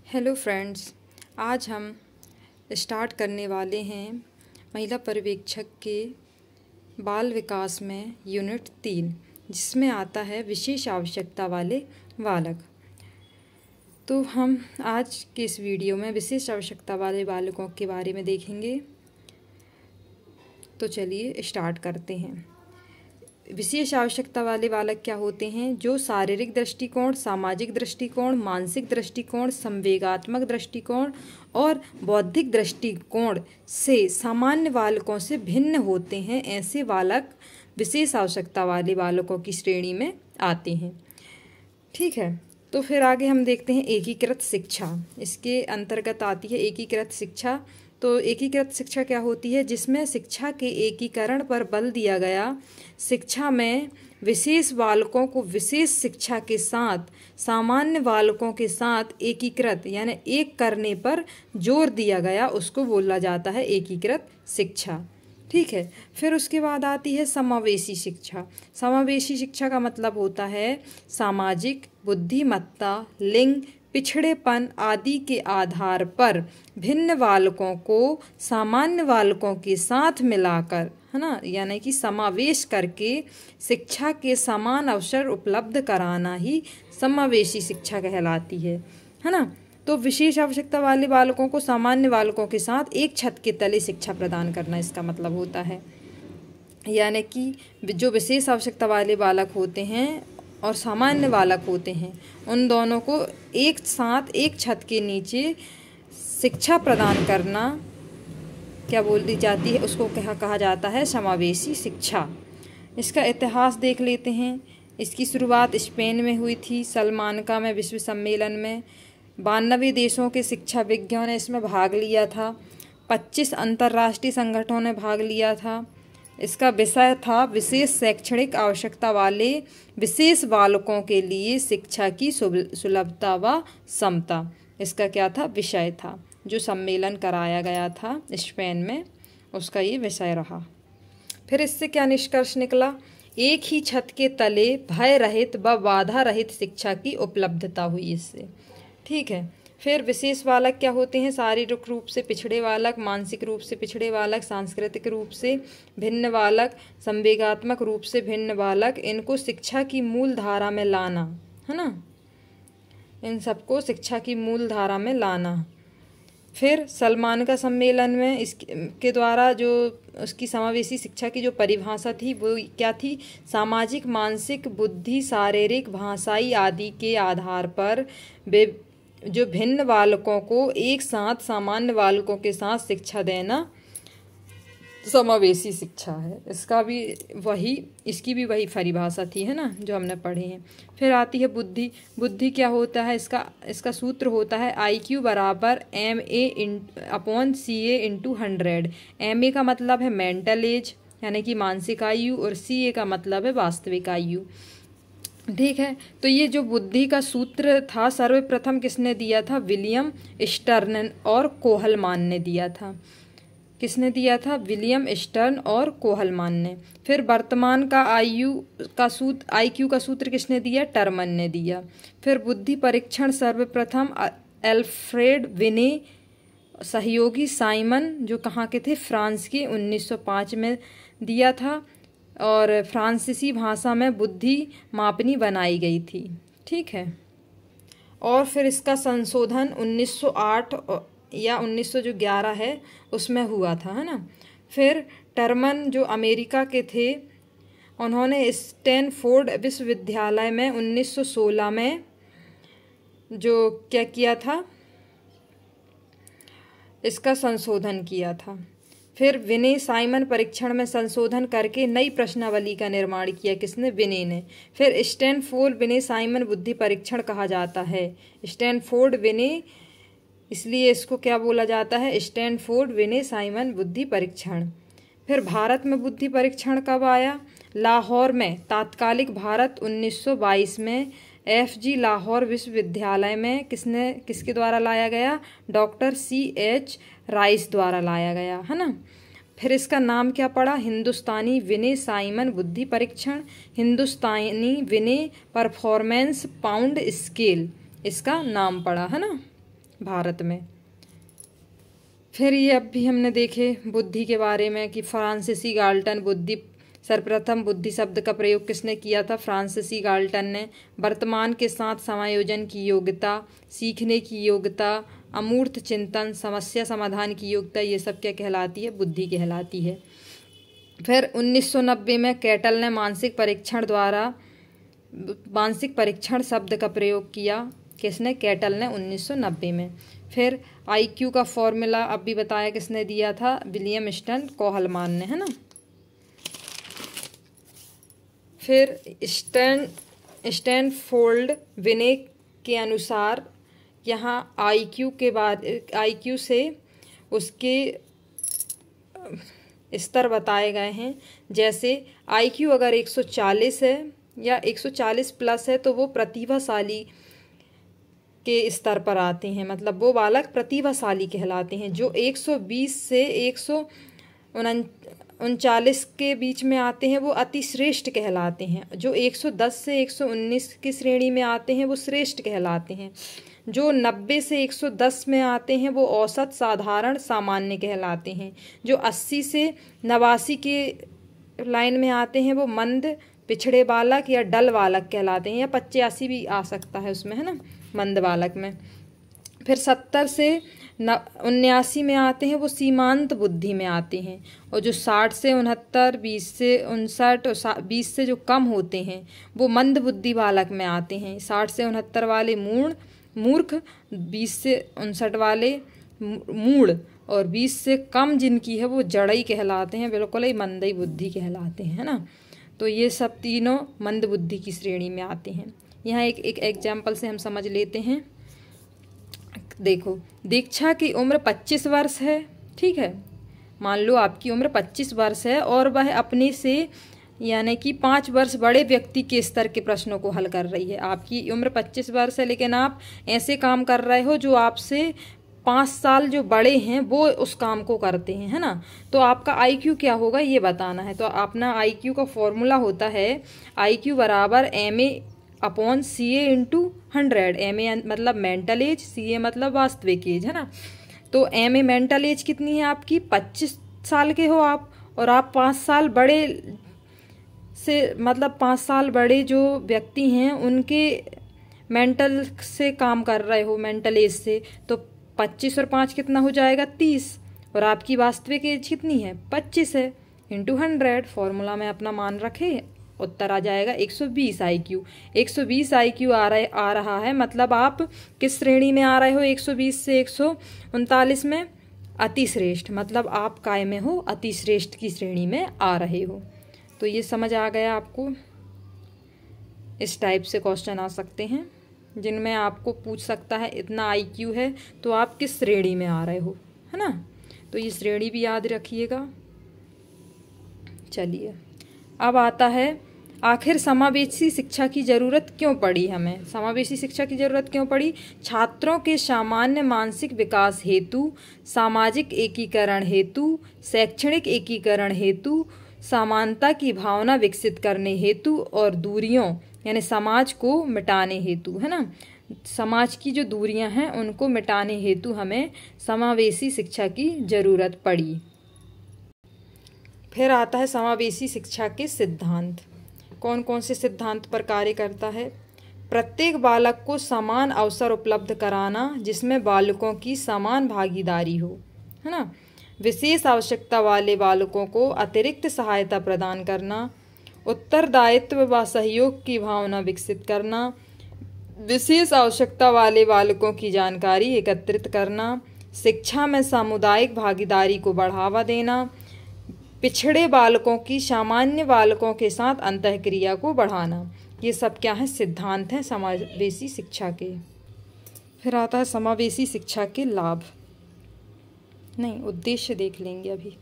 Hello friends, आज हम start करने वाले हैं महिला पर्यवेक्षक के बाल विकास में यूनिट 3, जिसमें आता है विशेष आवश्यकता वाले बालक। तो हम आज के इस वीडियो में विशेष आवश्यकता वाले बालकों के बारे में देखेंगे। तो चलिए स्टार्ट करते हैं। विशेष आवश्यकता वाले बालक क्या होते हैं? जो शारीरिक दृष्टिकोण, सामाजिक दृष्टिकोण, मानसिक दृष्टिकोण, संवेगात्मक दृष्टिकोण और बौद्धिक दृष्टिकोण से सामान्य बालकों से भिन्न होते हैं। ऐसे बालक विशेष आवश्यकता वाले बालकों की श्रेणी में आते हैं। ठीक है, तो फिर आगे हम देखते हैं एकीकृत शिक्षा। इसके अंतर्गत आती है एकीकृत शिक्षा। तो एकीकृत शिक्षा क्या होती है? जिसमें शिक्षा के एकीकरण पर बल दिया गया। शिक्षा में विशेष बालकों को विशेष शिक्षा के साथ सामान्य बालकों के साथ एकीकृत यानी एक करने पर जोर दिया गया, उसको बोला जाता है एकीकृत शिक्षा। ठीक है, फिर उसके बाद आती है समावेशी शिक्षा। समावेशी शिक्षा का मतलब होता है सामाजिक, बुद्धिमत्ता, लिंग, पिछड़ेपन आदि के आधार पर भिन्न बालकों को सामान्य बालकों के साथ मिलाकर, है ना, यानी कि समावेश करके शिक्षा के समान अवसर उपलब्ध कराना ही समावेशी शिक्षा कहलाती है ना। तो विशेष आवश्यकता वाले बालकों को सामान्य बालकों के साथ एक छत के तले शिक्षा प्रदान करना इसका मतलब होता है। यानी कि जो विशेष आवश्यकता वाले बालक होते हैं और सामान्य बालक होते हैं, उन दोनों को एक साथ एक छत के नीचे शिक्षा प्रदान करना क्या बोल दी जाती है, उसको कहा जाता है समावेशी शिक्षा। इसका इतिहास देख लेते हैं। इसकी शुरुआत स्पेन में हुई थी, सलमानका में विश्व सम्मेलन में 92 देशों के शिक्षा विज्ञों ने इसमें भाग लिया था। 25 अंतर्राष्ट्रीय संगठनों ने भाग लिया था। इसका विषय था विशेष शैक्षणिक आवश्यकता वाले विशेष बालकों के लिए शिक्षा की सुलभता व समता। इसका क्या था? विषय था। जो सम्मेलन कराया गया था स्पेन में, उसका ये विषय रहा। फिर इससे क्या निष्कर्ष निकला? एक ही छत के तले भय रहित व बाधा रहित शिक्षा की उपलब्धता हुई इससे। ठीक है, फिर विशेष बालक क्या होते हैं? शारीरिक रूप से पिछड़े बालक, मानसिक रूप से पिछड़े बालक, सांस्कृतिक रूप से भिन्न बालक, संवेगात्मक रूप से भिन्न बालक। इनको शिक्षा की मूल धारा में लाना, है ना, इन सबको शिक्षा की मूल धारा में लाना। फिर सलमानका सम्मेलन में इसके द्वारा जो उसकी समावेशी शिक्षा की जो परिभाषा थी वो क्या थी? सामाजिक, मानसिक, बुद्धि, शारीरिक, भाषाई आदि के आधार पर जो भिन्न बालकों को एक साथ सामान्य बालकों के साथ शिक्षा देना समावेशी शिक्षा है। इसकी भी वही परिभाषा थी, है ना, जो हमने पढ़े हैं। फिर आती है बुद्धि। बुद्धि क्या होता है? इसका सूत्र होता है IQ बराबर MA/CA × 100। MA का मतलब है मेंटल एज यानी कि मानसिक आयु, और CA का मतलब है वास्तविक आयु। ठीक है, तो ये जो बुद्धि का सूत्र था सर्वप्रथम किसने दिया था? विलियम स्टर्न और कोहलमान ने दिया था। किसने दिया था? विलियम स्टर्न और कोहलमान ने। फिर वर्तमान का IQ का सूत्र किसने दिया? टर्मन ने दिया। फिर बुद्धि परीक्षण सर्वप्रथम एल्फ्रेड विने, सहयोगी साइमन, जो कहाँ के थे? फ्रांस के, 1905 में दिया था। और फ्रांसीसी भाषा में बुद्धि मापनी बनाई गई थी। ठीक है, और फिर इसका संशोधन 1908 या 1911 है उसमें हुआ था, है ना। फिर टर्मन जो अमेरिका के थे, उन्होंने स्टैनफोर्ड विश्वविद्यालय में 1916 में जो क्या किया था? इसका संशोधन किया था। फिर विने साइमन परीक्षण में संशोधन करके नई प्रश्नावली का निर्माण किया। किसने? विने ने। फिर स्टैनफोर्ड विने साइमन बुद्धि परीक्षण कहा जाता है। स्टैनफोर्ड विने, इसलिए इसको क्या बोला जाता है? स्टैनफोर्ड विने साइमन बुद्धि परीक्षण। फिर भारत में बुद्धि परीक्षण कब आया? लाहौर में, तात्कालिक भारत 1922 में FG लाहौर विश्वविद्यालय में किसके द्वारा लाया गया? डॉक्टर CH राइस द्वारा लाया गया, है ना। फिर इसका नाम क्या पड़ा? हिंदुस्तानी विने साइमन बुद्धि परीक्षण, हिंदुस्तानी विने परफॉर्मेंस पाउंड स्केल इसका नाम पड़ा, है ना। भारत में। फिर ये अब भी हमने देखे बुद्धि के बारे में कि फ्रांसीसी गाल्टन बुद्धि, सर्वप्रथम बुद्धि शब्द का प्रयोग किसने किया था? फ्रांसीसी गाल्टन ने। वर्तमान के साथ समायोजन की योग्यता, सीखने की योग्यता, अमूर्त चिंतन, समस्या समाधान की योग्यता, ये सब क्या कहलाती है? बुद्धि कहलाती है। फिर 1990 में कैटल ने मानसिक परीक्षण शब्द का प्रयोग किया। किसने? कैटल ने 1990 में। फिर आईक्यू का फॉर्मूला अब भी बताया किसने दिया था? विलियम स्टर्न कोहलमान ने, है ना। फिर स्टैनफोर्ड विने के अनुसार यहाँ आईक्यू के बाद आईक्यू से उसके स्तर बताए गए हैं। जैसे आईक्यू अगर 140 है या 140 प्लस है तो वो प्रतिभाशाली के स्तर पर आते हैं, मतलब वो बालक प्रतिभाशाली कहलाते हैं। जो 120 से 139 के बीच में आते हैं वो अति श्रेष्ठ कहलाते हैं। जो 110 से 119 की श्रेणी में आते हैं वो श्रेष्ठ कहलाते हैं। जो 90 से 110 में आते हैं वो औसत, साधारण, सामान्य कहलाते हैं। जो 80 से 89 के लाइन में आते हैं वो मंद, पिछड़े बालक या डल बालक कहलाते हैं, या 85 भी आ सकता है उसमें, है ना, मंद बालक में। फिर 70 से 79 में आते हैं वो सीमांत बुद्धि में आते हैं। और जो 60 से 69, 20 से 59 और 20 से जो कम होते हैं वो मंद बुद्धि बालक में आते हैं। 60 से 69 वाले मूर्ख, 20 से 59 वाले मूढ़, और 20 से कम जिनकी है वो जड़ई कहलाते हैं, बिल्कुल ही मंदई बुद्धि कहलाते हैं, है ना। तो ये सब तीनों मंद बुद्धि की श्रेणी में आते हैं। यहाँ एक एग्जाम्पल से हम समझ लेते हैं। देखो, दीक्षा की उम्र 25 वर्ष है, ठीक है। मान लो आपकी उम्र 25 वर्ष है और वह अपने से यानी कि 5 वर्ष बड़े व्यक्ति के स्तर के प्रश्नों को हल कर रही है। आपकी उम्र 25 वर्ष है लेकिन आप ऐसे काम कर रहे हो जो आपसे 5 साल जो बड़े हैं वो उस काम को करते हैं, है ना। तो आपका आईक्यू क्या होगा ये बताना है। तो अपना आईक्यू का फॉर्मूला होता है आईक्यू बराबर MA/CA × 100। MA मतलब मेंटल एज, CA मतलब वास्तविक एज, है ना। तो MA मेंटल एज कितनी है आपकी? 25 साल के हो आप, और आप 5 साल बड़े से, मतलब 5 साल बड़े जो व्यक्ति हैं उनके मेंटल से काम कर रहे हो, मेंटल एज से। तो 25 और 5 कितना हो जाएगा? 30। और आपकी वास्तविक एज कितनी है? 25 है, × 100। फॉर्मूला में अपना मान रखे, उत्तर आ जाएगा 120 आईक्यू। 120 आईक्यू आ रहा है, मतलब आप किस श्रेणी में आ रहे हो? 120 से 139 में अति श्रेष्ठ, मतलब आप काय में हो? अति श्रेष्ठ की श्रेणी में आ रहे हो। तो ये समझ आ गया आपको। इस टाइप से क्वेश्चन आ सकते हैं जिनमें आपको पूछ सकता है इतना आईक्यू है तो आप किस श्रेणी में आ रहे हो, है ना। तो ये श्रेणी भी याद रखिएगा। चलिए, अब आता है आखिर समावेशी शिक्षा की जरूरत क्यों पड़ी हमें? समावेशी शिक्षा की जरूरत क्यों पड़ी? छात्रों के सामान्य मानसिक विकास हेतु, सामाजिक एकीकरण हेतु, शैक्षणिक एकीकरण हेतु, समानता की भावना विकसित करने हेतु, और दूरियों यानी समाज को मिटाने हेतु, है ना। समाज की जो दूरियां हैं उनको मिटाने हेतु हमें समावेशी शिक्षा की जरूरत पड़ी। फिर आता है समावेशी शिक्षा के सिद्धांत। कौन कौन से सिद्धांत पर कार्य करता है? प्रत्येक बालक को समान अवसर उपलब्ध कराना जिसमें बालकों की समान भागीदारी हो, है ना। विशेष आवश्यकता वाले बालकों को अतिरिक्त सहायता प्रदान करना, उत्तरदायित्व व सहयोग की भावना विकसित करना, विशेष आवश्यकता वाले बालकों की जानकारी एकत्रित करना, शिक्षा में सामुदायिक भागीदारी को बढ़ावा देना, पिछड़े बालकों की सामान्य बालकों के साथ अंतःक्रिया को बढ़ाना। ये सब क्या है? सिद्धांत हैं समावेशी शिक्षा के। फिर आता है समावेशी शिक्षा के लाभ, नहीं उद्देश्य देख लेंगे अभी।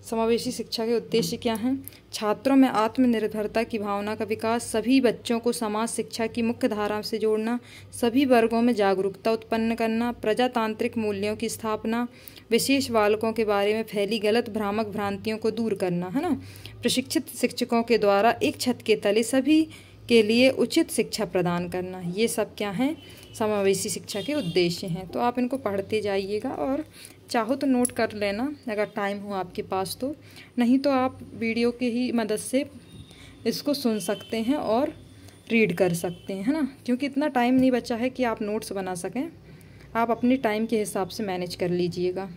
समावेशी शिक्षा के उद्देश्य क्या हैं? छात्रों में आत्मनिर्भरता की भावना का विकास, सभी बच्चों को समाज शिक्षा की मुख्य धारा से जोड़ना, सभी वर्गों में जागरूकता उत्पन्न करना, प्रजातांत्रिक मूल्यों की स्थापना, विशेष बालकों के बारे में फैली गलत भ्रामक भ्रांतियों को दूर करना, है ना। प्रशिक्षित शिक्षकों के द्वारा एक छत के तले सभी के लिए उचित शिक्षा प्रदान करना। ये सब क्या हैं? समावेशी शिक्षा के उद्देश्य हैं। तो आप इनको पढ़ते जाइएगा और चाहो तो नोट कर लेना अगर टाइम हो आपके पास तो, नहीं तो आप वीडियो की ही मदद से इसको सुन सकते हैं और रीड कर सकते हैं, है ना, क्योंकि इतना टाइम नहीं बचा है कि आप नोट्स बना सकें। आप अपने टाइम के हिसाब से मैनेज कर लीजिएगा।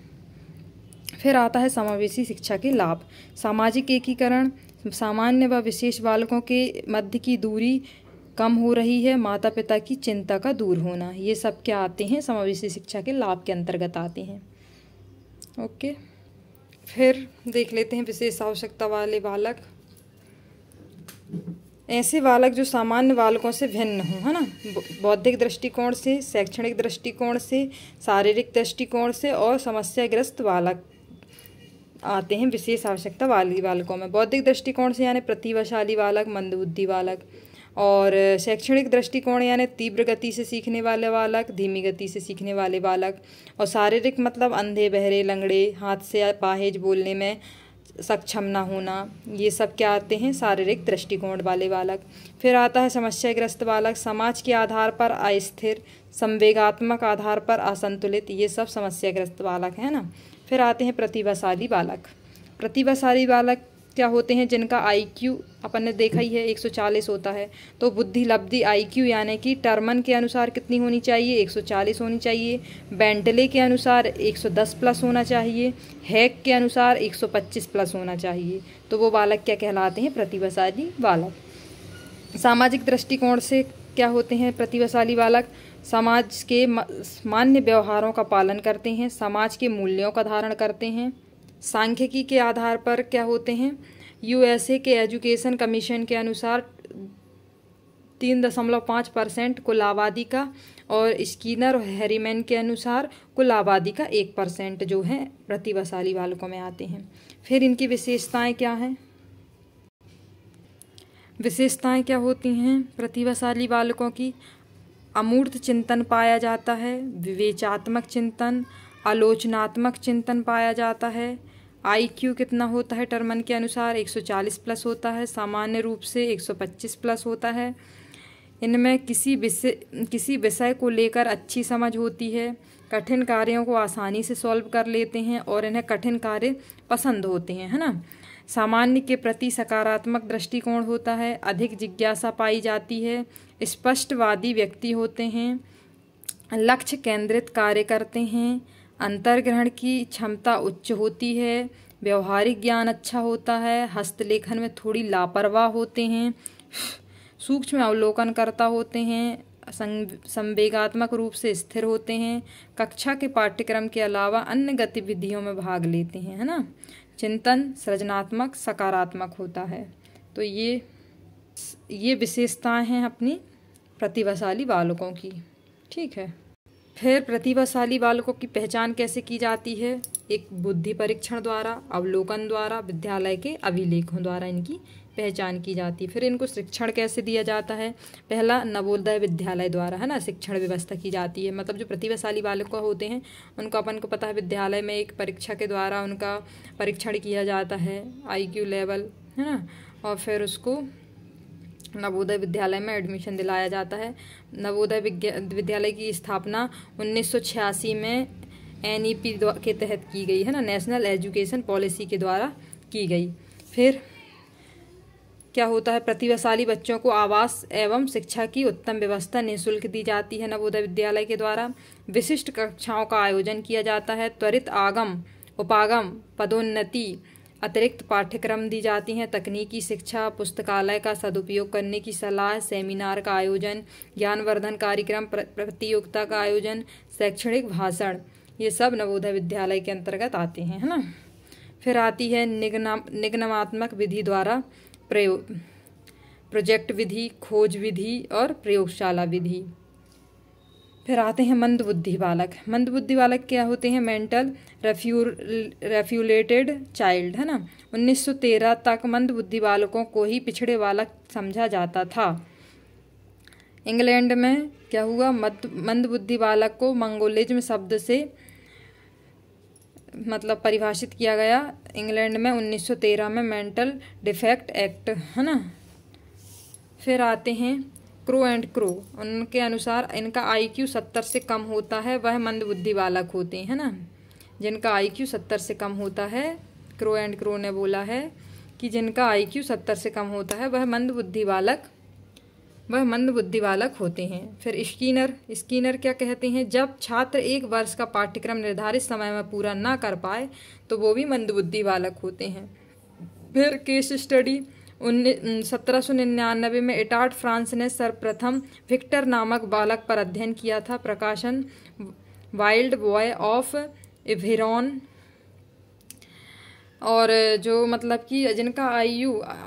फिर आता है समावेशी शिक्षा के लाभ। सामाजिक एकीकरण, सामान्य व विशेष बालकों के मध्य की दूरी कम हो रही है, माता पिता की चिंता का दूर होना, ये सब क्या आते हैं, समावेशी शिक्षा के लाभ के अंतर्गत आते हैं। ओके, फिर देख लेते हैं विशेष आवश्यकता वाले बालक। ऐसे बालक जो सामान्य बालकों से भिन्न हों, है ना, बौद्धिक दृष्टिकोण से, शैक्षणिक दृष्टिकोण से, शारीरिक दृष्टिकोण से और समस्याग्रस्त बालक आते हैं विशेष आवश्यकता वाले बालकों में। बौद्धिक दृष्टिकोण से यानी प्रतिभाशाली बालक, मंदबुद्धि बालक, और शैक्षणिक दृष्टिकोण यानी तीव्र गति से सीखने वाले बालक, धीमी गति से सीखने वाले बालक, और शारीरिक मतलब अंधे, बहरे, लंगड़े, हाथ से अपाहिज, बोलने में सक्षम ना होना, ये सब क्या आते हैं, शारीरिक दृष्टिकोण वाले बालक। फिर आता है समस्याग्रस्त बालक, समाज के आधार पर अस्थिर, संवेगात्मक आधार पर असंतुलित, ये सब समस्याग्रस्त बालक है ना। फिर आते हैं प्रतिभाशाली बालक। प्रतिभाशाली बालक क्या होते हैं, जिनका IQ अपन ने देखा ही है 140 होता है, तो बुद्धि लब्धि IQ यानी कि टर्मन के अनुसार कितनी होनी चाहिए, 140 होनी चाहिए, बेंटले के अनुसार 110 प्लस होना चाहिए, हैक के अनुसार 125 प्लस होना चाहिए। तो वो बालक क्या कहलाते हैं, प्रतिभाशाली बालक। सामाजिक दृष्टिकोण से क्या होते हैं प्रतिभाशाली बालक, समाज के मान्य व्यवहारों का पालन करते हैं, समाज के मूल्यों का धारण करते हैं। सांख्यिकी के आधार पर क्या होते हैं, USA के एजुकेशन कमीशन के अनुसार 3.5% कुल आबादी का, और स्कीनर और हैरीमैन के अनुसार कुल आबादी का 1% जो है प्रतिभाशाली बालकों में आते हैं। फिर इनकी विशेषताएं क्या हैं, विशेषताएं क्या होती हैं प्रतिभाशाली बालकों की, अमूर्त चिंतन पाया जाता है, विवेचात्मक चिंतन, आलोचनात्मक चिंतन पाया जाता है। IQ कितना होता है टर्मन के अनुसार 140 प्लस होता है, सामान्य रूप से 125 प्लस होता है। इनमें किसी विषय को लेकर अच्छी समझ होती है, कठिन कार्यों को आसानी से सॉल्व कर लेते हैं और इन्हें कठिन कार्य पसंद होते हैं, है ना। सामान्य के प्रति सकारात्मक दृष्टिकोण होता है, अधिक जिज्ञासा पाई जाती है, स्पष्टवादी व्यक्ति होते हैं, लक्ष्य केंद्रित कार्य करते हैं, अंतर्ग्रहण की क्षमता उच्च होती है, व्यवहारिक ज्ञान अच्छा होता है, हस्तलेखन में थोड़ी लापरवाह होते हैं, सूक्ष्म अवलोकनकर्ता होते हैं, संवेगात्मक रूप से स्थिर होते हैं, कक्षा के पाठ्यक्रम के अलावा अन्य गतिविधियों में भाग लेते हैं, है ना। चिंतन सृजनात्मक सकारात्मक होता है। तो ये विशेषताएं हैं अपनी प्रतिभाशाली बालकों की, ठीक है। फिर प्रतिभाशाली बालकों की पहचान कैसे की जाती है, एक बुद्धि परीक्षण द्वारा, अवलोकन द्वारा, विद्यालय के अभिलेखों द्वारा इनकी पहचान की जाती है। फिर इनको शिक्षण कैसे दिया जाता है, पहला नवोदय विद्यालय द्वारा, है ना, शिक्षण व्यवस्था की जाती है। मतलब जो प्रतिभाशाली बालक होते हैं उनको अपन को पता है विद्यालय में एक परीक्षा के द्वारा उनका परीक्षण किया जाता है, IQ लेवल, है ना, और फिर उसको नवोदय विद्यालय में एडमिशन दिलाया जाता है। नवोदय विद्यालय की स्थापना 1986 में NEP के तहत की गई, है ना, नेशनल एजुकेशन पॉलिसी के द्वारा की गई। फिर क्या होता है, प्रतिभाशाली बच्चों को आवास एवं शिक्षा की उत्तम व्यवस्था निःशुल्क दी जाती है नवोदय विद्यालय के द्वारा। विशिष्ट कक्षाओं का आयोजन किया जाता है, त्वरित आगम उपागम पदोन्नति अतिरिक्त पाठ्यक्रम दी जाती हैं, तकनीकी शिक्षा, पुस्तकालय का सदुपयोग करने की सलाह, सेमिनार का आयोजन, ज्ञानवर्धन कार्यक्रम, प्रतियोगिता का आयोजन, शैक्षणिक भाषण, ये सब नवोदय विद्यालय के अंतर्गत आते हैं, है ना। फिर आती है निगमनात्मक विधि द्वारा प्रोजेक्ट विधि, खोज विधि और प्रयोगशाला विधि। फिर आते हैं मंदबुद्धि बालक। मंदबुद्धि बालक क्या होते हैं, मेंटल रेफ्यूलेटेड चाइल्ड, है ना। 1913 तक मंदबुद्धि बालकों को ही पिछड़े बालक समझा जाता था। इंग्लैंड में क्या हुआ, मंदबुद्धि बालक को मंगोलिज्म शब्द से मतलब परिभाषित किया गया इंग्लैंड में 1913 में मेंटल डिफेक्ट एक्ट, है ना। फिर आते हैं क्रो एंड क्रो, उनके अनुसार इनका IQ 70 से कम होता है वह मंदबुद्धि बालक होते हैं ना। जिनका IQ 70 से कम होता है, क्रो एंड क्रो ने बोला है कि जिनका IQ 70 से कम होता है वह मंदबुद्धि बालक होते हैं। फिर स्कीनर क्या कहते हैं, जब छात्र 1 वर्ष का पाठ्यक्रम निर्धारित समय में पूरा ना कर पाए तो वो भी मंदबुद्धि बालक होते हैं। फिर केस स्टडी 1799 में इटार्ड फ्रांस ने सर्वप्रथम विक्टर नामक बालक पर अध्ययन किया था। प्रकाशन वाइल्ड बॉय ऑफ एवेरॉन। और जो मतलब कि जिनका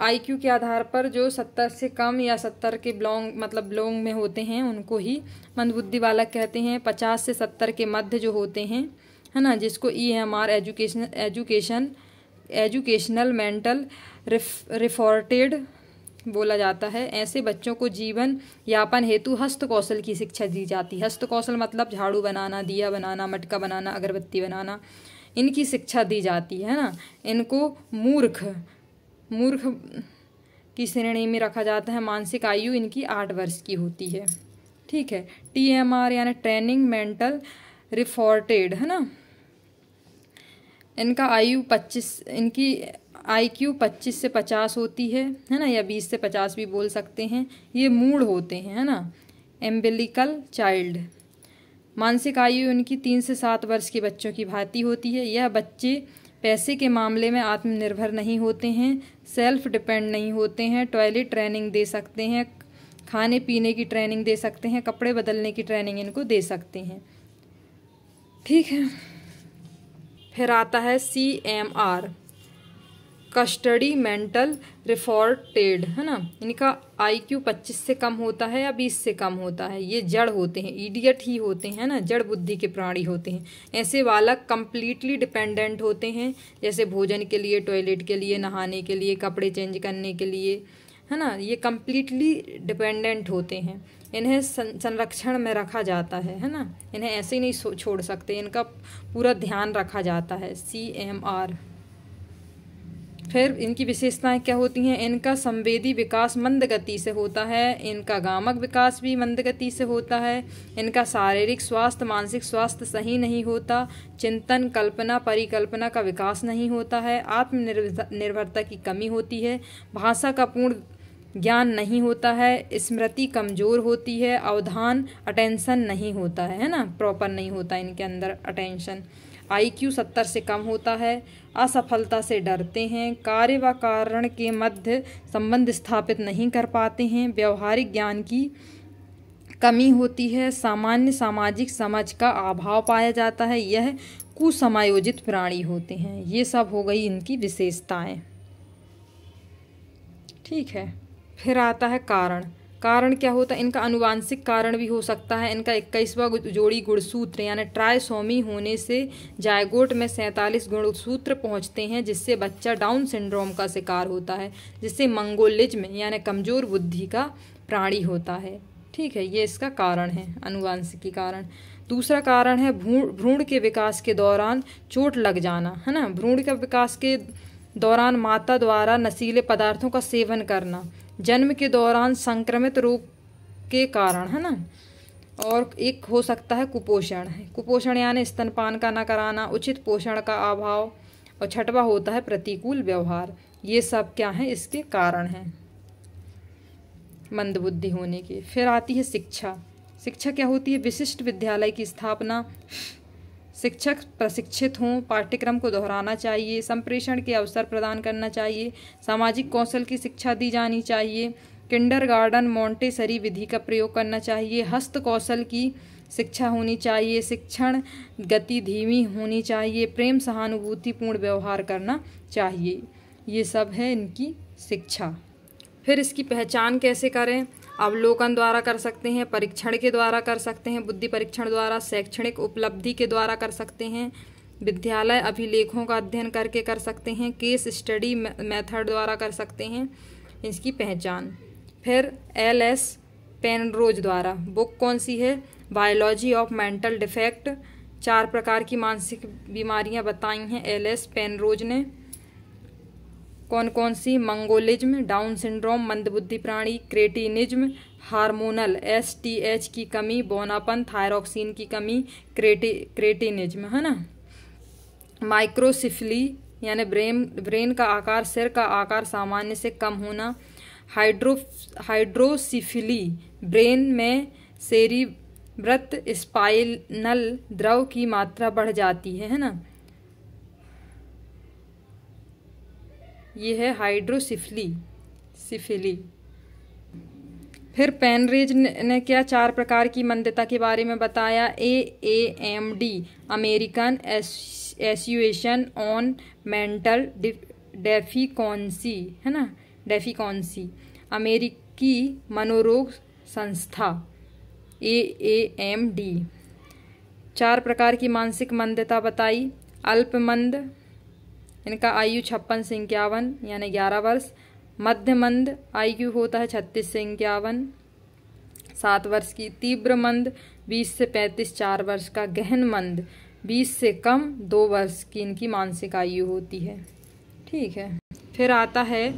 IQ के आधार पर जो 70 से कम या 70 के बिलोंग में होते हैं उनको ही मंदबुद्धि बालक कहते हैं। 50 से 70 के मध्य जो होते हैं, है ना, जिसको EMR एजुकेशनल मेंटल रिफॉर्टेड बोला जाता है। ऐसे बच्चों को जीवन यापन हेतु हस्त कौशल की शिक्षा दी जाती है। हस्त कौशल मतलब झाड़ू बनाना, दिया बनाना, मटका बनाना, अगरबत्ती बनाना, इनकी शिक्षा दी जाती है ना। इनको मूर्ख की श्रेणी में रखा जाता है। मानसिक आयु इनकी 8 वर्ष की होती है। ठीक है। TMR यानी ट्रेनिंग मेंटल रिफॉर्टेड, है ना। इनका IQ 25 से 50 होती है ना, या 20 से 50 भी बोल सकते हैं। ये मूढ़ होते हैं, है ना, एम्बिलिकल चाइल्ड। मानसिक आयु इनकी 3 से 7 वर्ष के बच्चों की भांति होती है। यह बच्चे पैसे के मामले में आत्मनिर्भर नहीं होते हैं, सेल्फ डिपेंड नहीं होते हैं, टॉयलेट ट्रेनिंग दे सकते हैं, खाने पीने की ट्रेनिंग दे सकते हैं, कपड़े बदलने की ट्रेनिंग इनको दे सकते हैं। ठीक है। फिर आता है CMR कस्टडी मेंटल रिफॉर्टेड, है ना। इनका IQ 25 से कम होता है या 20 से कम होता है। ये जड़ होते हैं, इडियट ही होते हैं ना, जड़ बुद्धि के प्राणी होते हैं। ऐसे बालक कंप्लीटली डिपेंडेंट होते हैं, जैसे भोजन के लिए, टॉयलेट के लिए, नहाने के लिए, कपड़े चेंज करने के लिए, है ना। ये कंप्लीटली डिपेंडेंट होते हैं। इन्हें संरक्षण में रखा जाता है ना। इन्हें ऐसे ही नहीं छोड़ सकते, इनका पूरा ध्यान रखा जाता है। CMR। फिर इनकी विशेषताएं क्या होती हैं, इनका संवेदी विकास मंद गति से होता है, इनका गामक विकास भी मंद गति से होता है, इनका शारीरिक स्वास्थ्य मानसिक स्वास्थ्य सही नहीं होता, चिंतन कल्पना परिकल्पना का विकास नहीं होता है, आत्मनिर्भरता की कमी होती है, भाषा का पूर्ण ज्ञान नहीं होता है, स्मृति कमजोर होती है, अवधान अटेंशन नहीं होता है ना, प्रॉपर नहीं होता इनके अंदर अटेंशन। IQ 70 से कम होता है, असफलता से डरते हैं, कार्य व कारण के मध्य संबंध स्थापित नहीं कर पाते हैं, व्यवहारिक ज्ञान की कमी होती है, सामान्य सामाजिक समझ का अभाव पाया जाता है, यह कुसमायोजित प्राणी होते हैं। ये सब हो गई इनकी विशेषताएं। ठीक है। फिर आता है कारण क्या होता है, इनका अनुवांशिक कारण भी हो सकता है। इनका 21वां जोड़ी गुणसूत्र यानी ट्रायसोमी होने से जायगोट में 47 गुणसूत्र पहुंचते हैं, जिससे बच्चा डाउन सिंड्रोम का शिकार होता है, जिससे मंगोलिज्म यानी कमजोर बुद्धि का प्राणी होता है। ठीक है, ये इसका कारण है, अनुवांशिकी कारण। दूसरा कारण है भ्रूण के विकास के दौरान चोट लग जाना, है ना। भ्रूण के विकास के दौरान माता द्वारा नशीले पदार्थों का सेवन करना, जन्म के दौरान संक्रमित रोग के कारण, है ना। और एक हो सकता है कुपोषण यानी स्तनपान का न कराना, उचित पोषण का अभाव, और छठवां होता है प्रतिकूल व्यवहार। ये सब क्या है, इसके कारण हैं मंदबुद्धि होने के। फिर आती है शिक्षा क्या होती है, विशिष्ट विद्यालय की स्थापना, शिक्षक प्रशिक्षित हों, पाठ्यक्रम को दोहराना चाहिए, संप्रेषण के अवसर प्रदान करना चाहिए, सामाजिक कौशल की शिक्षा दी जानी चाहिए, किंडरगार्टन मॉन्टेसरी विधि का प्रयोग करना चाहिए, हस्त कौशल की शिक्षा होनी चाहिए, शिक्षण गति धीमी होनी चाहिए, प्रेम सहानुभूतिपूर्ण व्यवहार करना चाहिए। ये सब है इनकी शिक्षा। फिर इसकी पहचान कैसे करें, अवलोकन द्वारा कर सकते हैं, परीक्षण के द्वारा कर सकते हैं, बुद्धि परीक्षण द्वारा, शैक्षणिक उपलब्धि के द्वारा कर सकते हैं, विद्यालय अभिलेखों का अध्ययन करके कर सकते हैं, केस स्टडी मेथड द्वारा कर सकते हैं इसकी पहचान। फिर LS पेनरोज द्वारा, बुक कौन सी है, बायोलॉजी ऑफ मेंटल डिफेक्ट, 4 प्रकार की मानसिक बीमारियां बताई हैं LS पेनरोज ने। कौन कौन सी, मंगोलिज्म, डाउन सिंड्रोम मंदबुद्धि प्राणी, क्रेटिनिज्म, हार्मोनल STH की कमी, बौनापन, थायरॉक्सिन की कमी, क्रेटिनिज्म, है ना। माइक्रोसिफली यानी ब्रेन का आकार, सिर का आकार सामान्य से कम होना। हाइड्रोसिफिली ब्रेन में सेरिब्रत स्पाइनल द्रव की मात्रा बढ़ जाती है ना। ये है हाइड्रोसिफिली। फिर पेनरेज ने क्या 4 प्रकार की मंदता के बारे में बताया। AAMD American Association on mental deficiency, है ना, डेफिकोंसी, अमेरिकी मनोरोग संस्था AAMD 4 प्रकार की मानसिक मंदता बताई। अल्पमंद, इनका आयु 56 से 51 यानी 11 वर्ष। मध्यमंद आयु होता है 36 से 51, 7 वर्ष की। तीव्र मंद 20 से 35, 4 वर्ष का। गहन मंद 20 से कम, 2 वर्ष की इनकी मानसिक आयु होती है। ठीक है। फिर आता है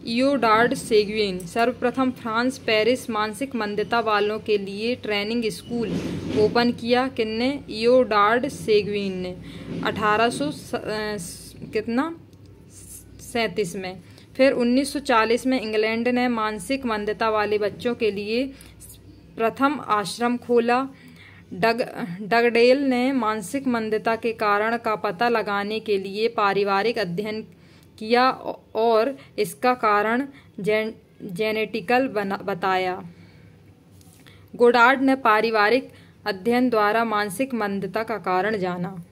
इयोडार्ड सेगुइन। सर्वप्रथम फ्रांस पेरिस मानसिक मंदता वालों के लिए ट्रेनिंग स्कूल ओपन किया। किसने? इयोडार्ड सेगुइन ने 1837 में। फिर 1940 में इंग्लैंड ने मानसिक मंदता वाले बच्चों के लिए प्रथम आश्रम खोला। डगडेल ने मानसिक मंदता के कारण का पता लगाने के लिए पारिवारिक अध्ययन किया और इसका कारण जेनेटिकल बताया। गोडार्ड ने पारिवारिक अध्ययन द्वारा मानसिक मंदता का कारण जाना।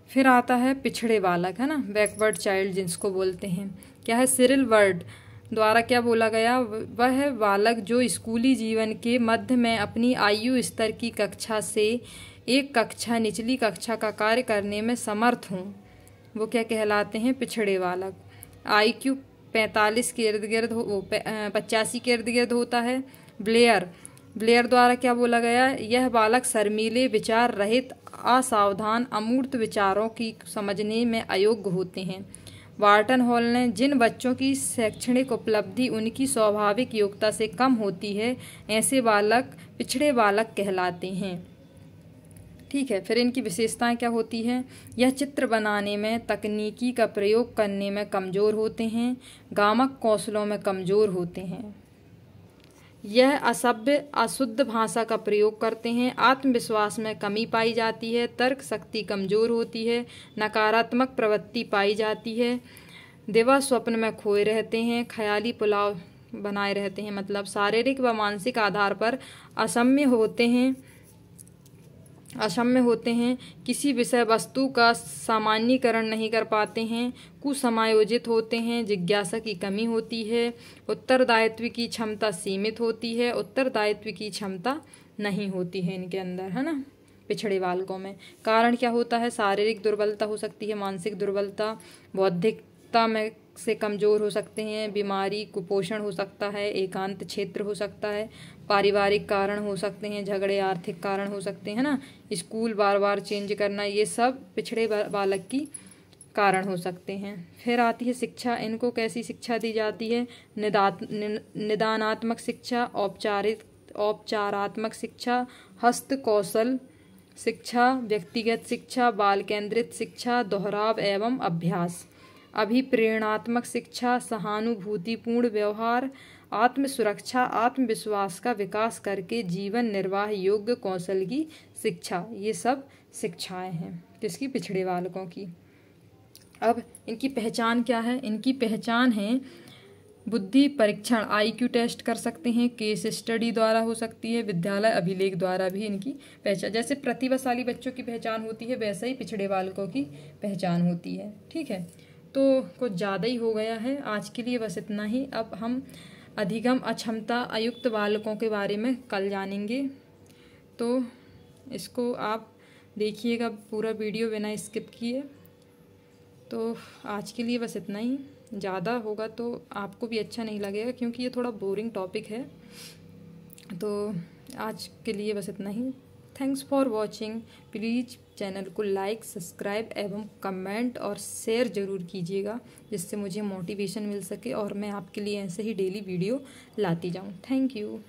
फिर आता है पिछड़े बालक, है ना, बैकवर्ड चाइल्ड जिसको बोलते हैं। क्या है? सिरिल वर्ड द्वारा क्या बोला गया? वह बालक जो स्कूली जीवन के मध्य में अपनी आयु स्तर की कक्षा से एक कक्षा निचली कक्षा का कार्य करने में समर्थ हों, वो क्या कहलाते हैं? पिछड़े बालक। IQ 85 के इर्द गिर्द 85 के इर्द गिर्द होता है। ब्लेयर द्वारा क्या बोला गया? यह बालक शर्मीले, विचार रहित, असावधान, अमूर्त विचारों की समझने में अयोग्य होते हैं। वार्टन हॉल ने जिन बच्चों की शैक्षणिक उपलब्धि उनकी स्वाभाविक योग्यता से कम होती है, ऐसे बालक पिछड़े बालक कहलाते हैं। ठीक है। फिर इनकी विशेषताएं क्या होती हैं? यह चित्र बनाने में, तकनीकी का प्रयोग करने में कमज़ोर होते हैं, गामक कौशलों में कमज़ोर होते हैं, यह असभ्य अशुद्ध भाषा का प्रयोग करते हैं, आत्मविश्वास में कमी पाई जाती है, तर्क शक्ति कमज़ोर होती है, नकारात्मक प्रवृत्ति पाई जाती है, दिवा स्वप्न में खोए रहते हैं, ख्याली पुलाव बनाए रहते हैं, मतलब शारीरिक व मानसिक आधार पर अक्षम्य होते हैं, किसी विषय वस्तु का सामान्यीकरण नहीं कर पाते हैं, कुसमायोजित होते हैं, जिज्ञासा की कमी होती है, उत्तरदायित्व की क्षमता सीमित होती है, उत्तरदायित्व की क्षमता नहीं होती है इनके अंदर, है ना, पिछड़े बालकों में। कारण क्या होता है? शारीरिक दुर्बलता हो सकती है, मानसिक दुर्बलता, बौद्धिकता में से कमज़ोर हो सकते हैं, बीमारी, कुपोषण हो सकता है, एकांत क्षेत्र हो सकता है, पारिवारिक कारण हो सकते हैं, झगड़े, आर्थिक कारण हो सकते हैं ना, स्कूल बार बार चेंज करना, ये सब पिछड़े बालक की कारण हो सकते हैं। फिर आती है शिक्षा। इनको कैसी शिक्षा दी जाती है? निदानात्मक शिक्षा, औपचारात्मक शिक्षा, हस्त कौशल शिक्षा, व्यक्तिगत शिक्षा, बाल केंद्रित शिक्षा, दोहराव एवं अभ्यास, अभिप्रेरणात्मक शिक्षा, सहानुभूतिपूर्ण व्यवहार, आत्म सुरक्षा, आत्मविश्वास का विकास करके जीवन निर्वाह योग्य कौशल की शिक्षा, ये सब शिक्षाएं हैं किसकी? पिछड़े बालकों की। अब इनकी पहचान क्या है? इनकी पहचान है बुद्धि परीक्षण, IQ टेस्ट कर सकते हैं, केस स्टडी द्वारा हो सकती है, विद्यालय अभिलेख द्वारा भी इनकी पहचान। जैसे प्रतिभाशाली बच्चों की पहचान होती है, वैसे ही पिछड़े बालकों की पहचान होती है। ठीक है, तो कुछ ज़्यादा ही हो गया है आज के लिए, बस इतना ही। अब हम अधिगम अक्षमता अयुक्त बालकों के बारे में कल जानेंगे, तो इसको आप देखिएगा पूरा वीडियो बिना स्किप किए। तो आज के लिए बस इतना ही, ज़्यादा होगा तो आपको भी अच्छा नहीं लगेगा क्योंकि ये थोड़ा बोरिंग टॉपिक है। तो आज के लिए बस इतना ही। Thanks for watching. Please channel को लाइक, सब्सक्राइब एवं कमेंट और शेयर ज़रूर कीजिएगा, जिससे मुझे मोटिवेशन मिल सके और मैं आपके लिए ऐसे ही डेली वीडियो लाती जाऊँ। Thank you.